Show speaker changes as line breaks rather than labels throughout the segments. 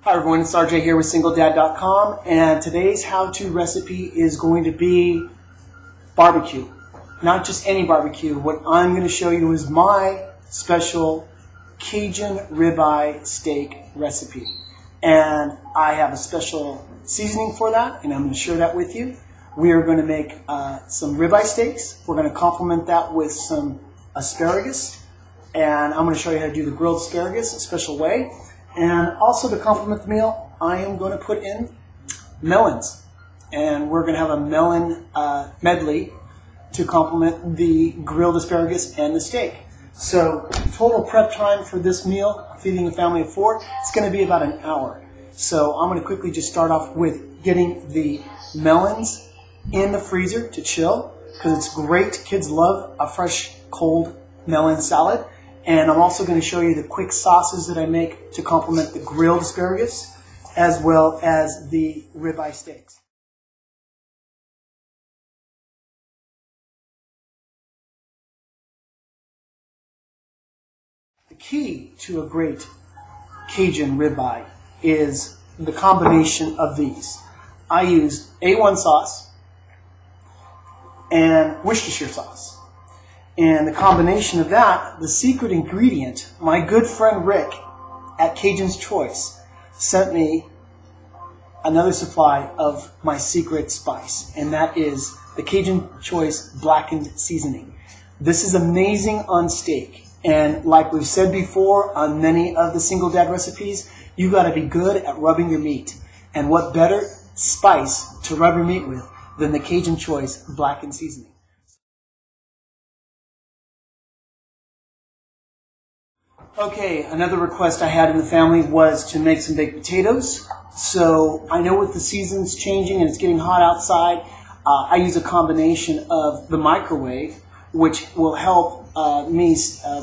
Hi everyone, it's RJ here with SingleDad.com, and today's how-to recipe is going to be barbecue. Not just any barbecue. What I'm going to show you is my special Cajun ribeye steak recipe. And I have a special seasoning for that, and I'm going to share that with you. We are going to make some ribeye steaks. We're going to complement that with some asparagus, and I'm going to show you how to do the grilled asparagus a special way. And also to complement the meal, I am going to put in melons. And we're going to have a melon medley to complement the grilled asparagus and the steak. So total prep time for this meal, feeding a family of 4, it's going to be about an hour. So I'm going to quickly just start off with getting the melons in the freezer to chill, because it's great. Kids love a fresh, cold melon salad. And I'm also going to show you the quick sauces that I make to complement the grilled asparagus as well as the ribeye steaks. The key to a great Cajun ribeye is the combination of these. I use A1 sauce and Worcestershire sauce. And the combination of that, the secret ingredient, my good friend Rick at Cajun's Choice sent me another supply of my secret spice, and that is the Cajun Choice blackened seasoning. This is amazing on steak, and like we've said before on many of the Single Dad recipes, you got to be good at rubbing your meat. And what better spice to rub your meat with than the Cajun Choice blackened seasoning? Okay, another request I had in the family was to make some baked potatoes. So I know with the seasons changing and it's getting hot outside, I use a combination of the microwave, which will help me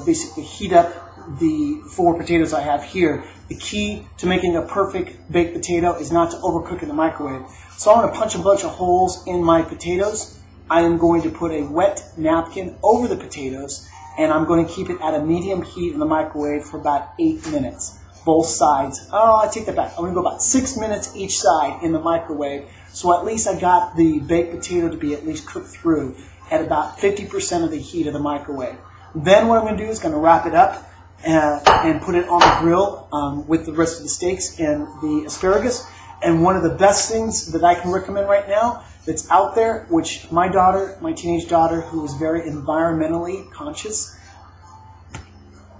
basically heat up the 4 potatoes I have here. The key to making a perfect baked potato is not to overcook in the microwave. So I'm going to punch a bunch of holes in my potatoes. I am going to put a wet napkin over the potatoes, and I'm going to keep it at a medium heat in the microwave for about 8 minutes. Both sides. Oh, I take that back. I'm going to go about 6 minutes each side in the microwave. So at least I got the baked potato to be at least cooked through at about 50% of the heat of the microwave. Then what I'm going to do is going to wrap it up and put it on the grill with the rest of the steaks and the asparagus. And one of the best things that I can recommend right now that's out there, which my daughter, my teenage daughter, who is very environmentally conscious,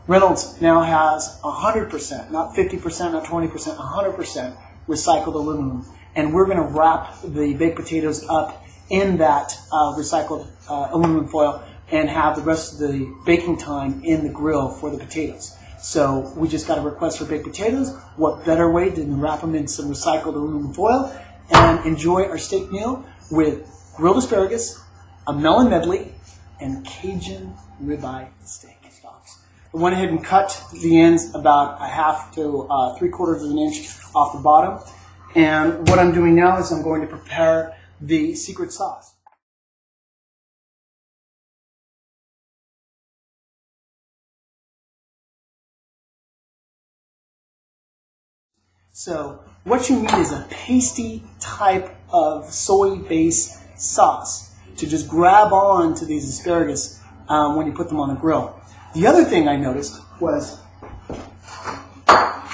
Reynolds now has 100%, not 50%, not 20%, 100% recycled aluminum. And we're going to wrap the baked potatoes up in that recycled aluminum foil and have the rest of the baking time in the grill for the potatoes. So we just got a request for baked potatoes. What better way than wrap them in some recycled aluminum foil and enjoy our steak meal with grilled asparagus, a melon medley, and Cajun ribeye steak sauce. I went ahead and cut the ends about 1/2 to 3/4 of an inch off the bottom. And what I'm doing now is I'm going to prepare the secret sauce. So what you need is a pasty type of soy-based sauce to just grab on to these asparagus when you put them on the grill. The other thing I noticed was I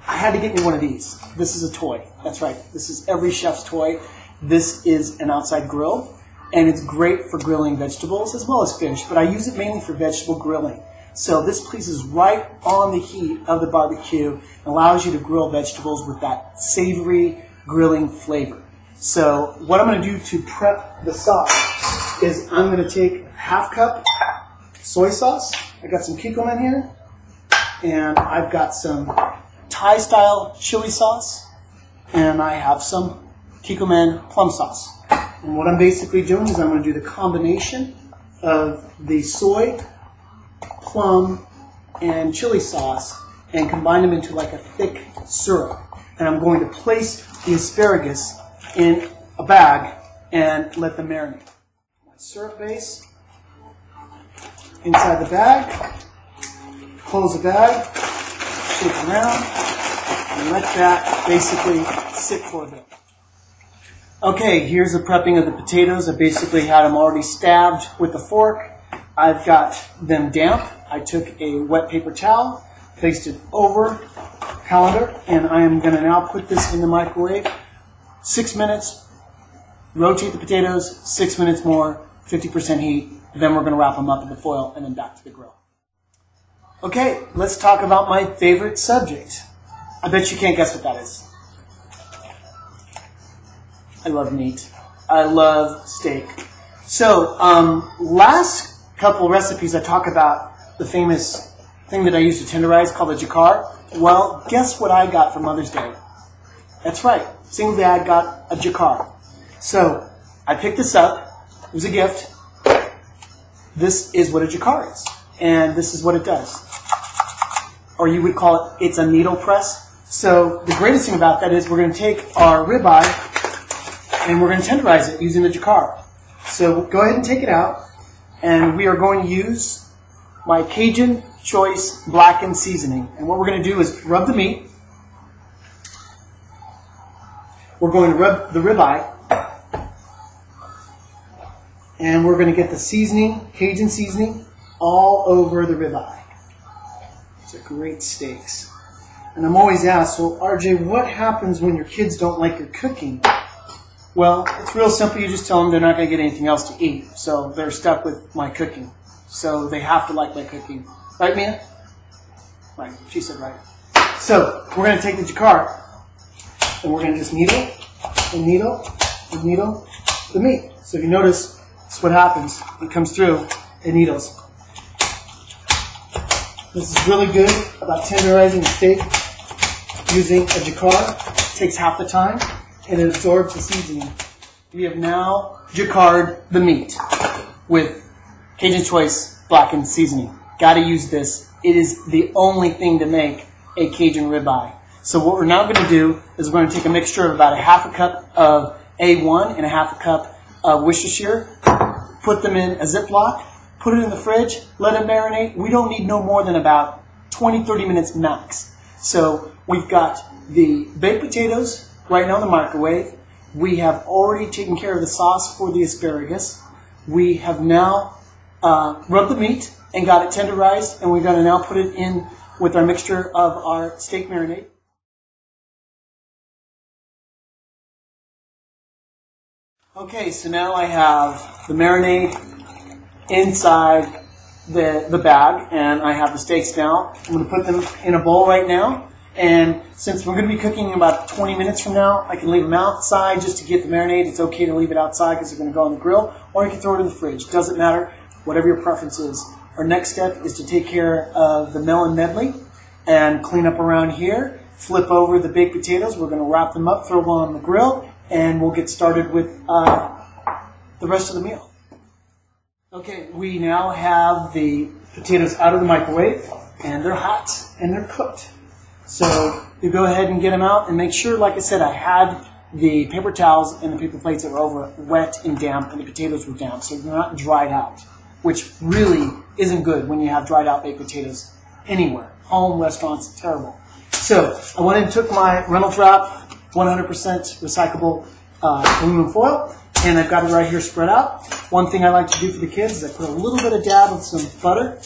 had to get me one of these. This is a toy. That's right. This is every chef's toy. This is an outside grill, and it's great for grilling vegetables as well as fish, but I use it mainly for vegetable grilling. So this pleases right on the heat of the barbecue and allows you to grill vegetables with that savory grilling flavor. So what I'm going to do to prep the sauce is I'm going to take 1/2 cup soy sauce. I got some cumin here, and I've got some Thai-style chili sauce, and I have some cumin plum sauce. And what I'm basically doing is I'm going to do the combination of the soy, plum, and chili sauce and combine them into like a thick syrup. And I'm going to place the asparagus in a bag and let them marinate. My syrup base inside the bag, close the bag, shake it around, And let that basically sit for a bit. Okay, here's the prepping of the potatoes. I basically had them already stabbed with a fork. I've got them damp. I took a wet paper towel, placed it over colander, and I am going to now put this in the microwave. 6 minutes, rotate the potatoes, 6 minutes more, 50% heat. Then we're going to wrap them up in the foil and then back to the grill. Okay, let's talk about my favorite subject. I bet you can't guess what that is. I love meat. I love steak. So, last couple recipes I talk about the famous thing that I use to tenderize called a jacquard. Well, guess what I got for Mother's Day? That's right. Single dad got a jacquard. So, I picked this up. It was a gift. This is what a jacquard is. And this is what it does. Or you would call it, it's a needle press. So, the greatest thing about that is we're going to take our ribeye and we're going to tenderize it using the jacquard. So, go ahead and take it out. And we are going to use my Cajun Choice blackened seasoning. And what we're going to do is rub the meat. We're going to rub the ribeye. And we're going to get the seasoning, Cajun seasoning, all over the ribeye. These are great steaks. And I'm always asked, well, RJ, what happens when your kids don't like your cooking? Well, it's real simple. You just tell them they're not going to get anything else to eat. So they're stuck with my cooking. So they have to like my cooking. Right, Mia? Right. She said right. So we're going to take the jacquard and we're going to just needle and needle and needle the meat. So if you notice, that's what happens. It comes through, it needles. This is really good about tenderizing a steak using a jacquard. It takes half the time. And it absorbs the seasoning. We have now jacquard the meat with Cajun Choice blackened seasoning. Got to use this. It is the only thing to make a Cajun ribeye. So what we're now going to do is we're going to take a mixture of about a half a cup of A1 and a half a cup of Worcestershire, put them in a Ziploc, put it in the fridge, let it marinate. We don't need no more than about 20-30 minutes max. So we've got the baked potatoes right now in the microwave. We have already taken care of the sauce for the asparagus. We have now rubbed the meat and got it tenderized, and we're going to now put it in with our mixture of our steak marinade. Okay, so now I have the marinade inside the bag, and I have the steaks now. I'm going to put them in a bowl right now. And since we're going to be cooking in about 20 minutes from now, I can leave them outside just to get the marinade. It's okay to leave it outside because they're going to go on the grill, or you can throw it in the fridge. Doesn't matter, whatever your preference is. Our next step is to take care of the melon medley and clean up around here. Flip over the baked potatoes. We're going to wrap them up, throw them on the grill, and we'll get started with the rest of the meal. Okay, we now have the potatoes out of the microwave, and they're hot and they're cooked. So you go ahead and get them out and make sure, like I said, I had the paper towels and the paper plates that were over wet and damp, and the potatoes were damp, so they're not dried out, which really isn't good when you have dried out baked potatoes anywhere. Home, restaurants, terrible. So I went and took my Reynolds Wrap 100% recyclable aluminum foil, and I've got it right here spread out. One thing I like to do for the kids is I put a little bit of dab of some butter,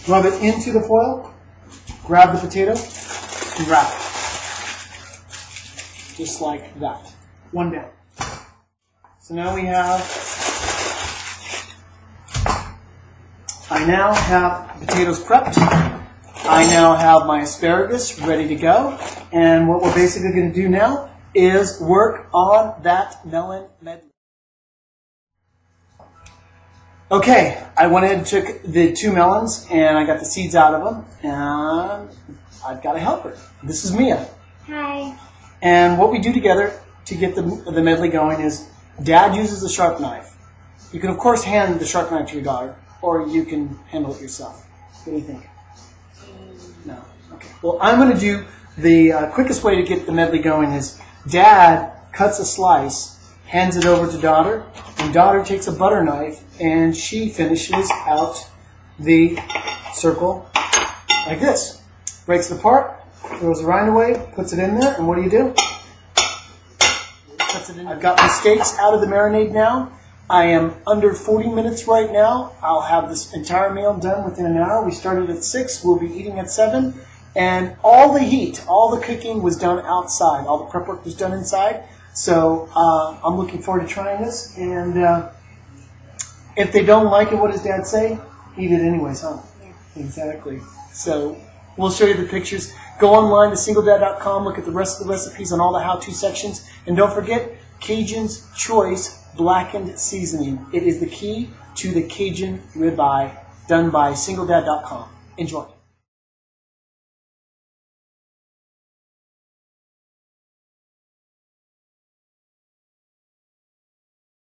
rub it into the foil, grab the potato, and wrap it. Just like that. One down. So now we have, I now have potatoes prepped. I now have my asparagus ready to go. And what we're basically going to do now is work on that melon medley. Okay, I went ahead and took the 2 melons and I got the seeds out of them, and I've got a helper. This is Mia.
Hi.
And what we do together to get the medley going is Dad uses the sharp knife. You can of course hand the sharp knife to your daughter, or you can handle it yourself. What do you think? No? Okay. Well, I'm going to do the quickest way to get the medley going is Dad cuts a slice, hands it over to daughter, and daughter takes a butter knife and she finishes out the circle like this. breaks it apart, throws the rind away, puts it in there, and what do? Puts it in. I've got my steaks out of the marinade now. I am under 40 minutes right now. I'll have this entire meal done within an hour. We started at 6. We'll be eating at 7. And all the heat, all the cooking was done outside. All the prep work was done inside. So I'm looking forward to trying this. And if they don't like it, what does Dad say? Eat it anyways, huh? Exactly. So we'll show you the pictures. Go online to singledad.com. Look at the rest of the recipes on all the how-to sections. And don't forget, Cajun's Choice Blackened Seasoning. It is the key to the Cajun ribeye, done by singledad.com. Enjoy.